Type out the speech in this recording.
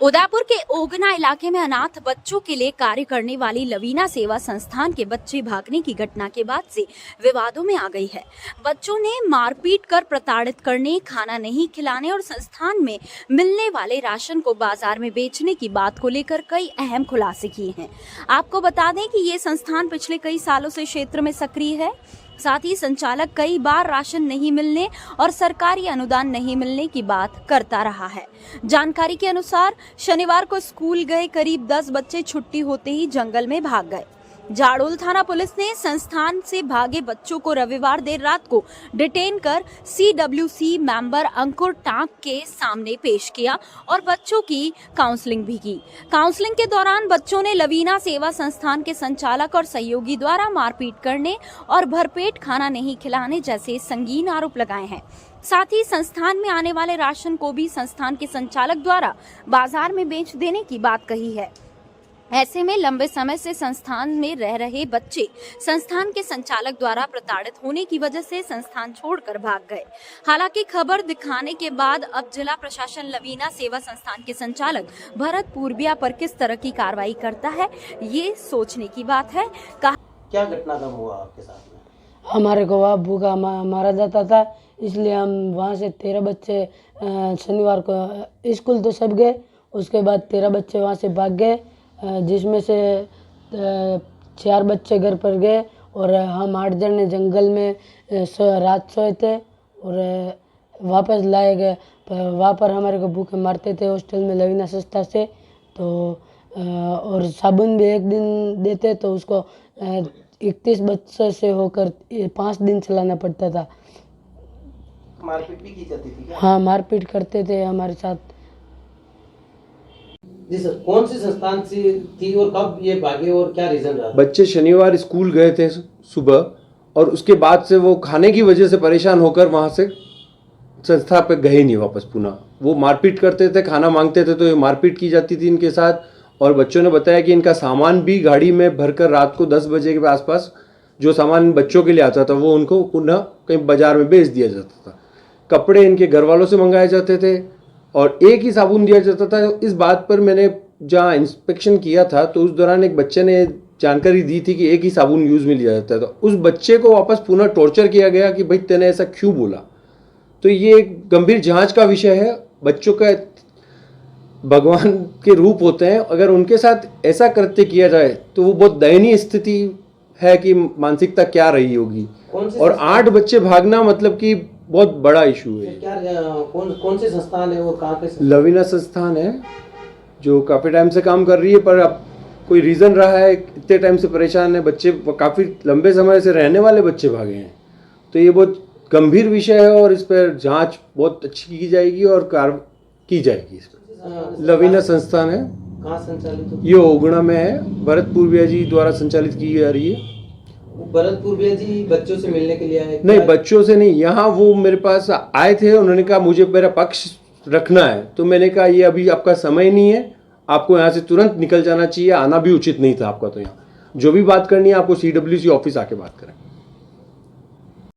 उदयपुर के ओगना इलाके में अनाथ बच्चों के लिए कार्य करने वाली लवीना सेवा संस्थान के बच्चे भागने की घटना के बाद से विवादों में आ गई है। बच्चों ने मारपीट कर प्रताड़ित करने, खाना नहीं खिलाने और संस्थान में मिलने वाले राशन को बाजार में बेचने की बात को लेकर कई अहम खुलासे किए हैं। आपको बता दें कि ये संस्थान पिछले कई सालों से क्षेत्र में सक्रिय है। साथ ही संचालक कई बार राशन नहीं मिलने और सरकारी अनुदान नहीं मिलने की बात करता रहा है। जानकारी के अनुसार शनिवार को स्कूल गए करीब 10 बच्चे छुट्टी होते ही जंगल में भाग गए। जाडोल थाना पुलिस ने संस्थान से भागे बच्चों को रविवार देर रात को डिटेन कर CWC मेंबर अंकुर टांक के सामने पेश किया और बच्चों की काउंसलिंग भी की। काउंसलिंग के दौरान बच्चों ने लवीना सेवा संस्थान के संचालक और सहयोगी द्वारा मारपीट करने और भरपेट खाना नहीं खिलाने जैसे संगीन आरोप लगाए हैं। साथ ही संस्थान में आने वाले राशन को भी संस्थान के संचालक द्वारा बाजार में बेच देने की बात कही है। ऐसे में लंबे समय से संस्थान में रह रहे बच्चे संस्थान के संचालक द्वारा प्रताड़ित होने की वजह से संस्थान छोड़कर भाग गए। हालांकि खबर दिखाने के बाद अब जिला प्रशासन लवीना सेवा संस्थान के संचालक भरत पूर्बिया पर किस तरह की कार्रवाई करता है, ये सोचने की बात है। क्या घटनाक्रम हुआ आपके साथ में? हमारे को वहाँ भूखा मारा जाता था, इसलिए हम वहाँ से 13 बच्चे शनिवार को स्कूल तो सब गए, उसके बाद 13 बच्चे वहाँ से भाग गए, जिसमें से 4 बच्चे घर पर गए और हम 8 जने जंगल में रात सोए थे और वापस लाए गए। वहाँ पर हमारे को भूखे मारते थे हॉस्टल में लवीना संस्था से, तो और साबुन भी एक दिन देते तो उसको 31 बच्चों से होकर 5 दिन चलाना पड़ता था। मारपीट भी की जाती थी क्या? हाँ, मारपीट करते थे हमारे साथ। जी सर, कौन सी संस्थान से थी और कब ये भागे और क्या रीजन रहा? बच्चे शनिवार स्कूल गए थे सुबह और उसके बाद से वो खाने की वजह से परेशान होकर वहाँ से संस्था पे गए नहीं वापस पुनः। वो मारपीट करते थे, खाना मांगते थे तो ये मारपीट की जाती थी इनके साथ। और बच्चों ने बताया कि इनका सामान भी गाड़ी में भरकर रात को 10 बजे के आसपास जो सामान बच्चों के लिए आता था वो उनको पुनः कहीं बाजार में बेच दिया जाता था। कपड़े इनके घर वालों से मंगाए जाते थे और एक ही साबुन दिया जाता था। इस बात पर मैंने जहाँ इंस्पेक्शन किया था तो उस दौरान एक बच्चे ने जानकारी दी थी कि एक ही साबुन यूज़ में लिया जाता है। तो उस बच्चे को वापस पुनः टॉर्चर किया गया कि भाई तेने ऐसा क्यों बोला। तो ये एक गंभीर जांच का विषय है। बच्चों का भगवान के रूप होते हैं, अगर उनके साथ ऐसा कृत्य किया जाए तो वो बहुत दयनीय स्थिति है कि मानसिकता क्या रही होगी। और 8 बच्चे भागना मतलब कि बहुत बड़ा इशू है। क्या कौन से संस्थान है और कहाँ पे? लवीना संस्थान है जो काफ़ी टाइम से काम कर रही है, पर अब कोई रीज़न रहा है, इतने टाइम से परेशान है बच्चे, काफ़ी लंबे समय से रहने वाले बच्चे भागे हैं। तो ये बहुत गंभीर विषय है और इस पर जांच बहुत अच्छी की जाएगी और कार्य की जाएगी। इस पर लवीना संस्थान है, कहाँ संचालित? ये ओगना में है, भरत पूर्बिया जी द्वारा संचालित की जा रही है। भरत पूर्बिया जी बच्चों से मिलने के लिए आए? नहीं, बच्चों से नहीं, यहाँ वो मेरे पास आए थे, उन्होंने कहा मुझे मेरा पक्ष रखना है। तो मैंने कहा ये अभी आपका समय नहीं है, आपको यहाँ से तुरंत निकल जाना चाहिए, आना भी उचित नहीं था आपका। तो यहाँ जो भी बात करनी है आपको CWC ऑफिस आके बात करें।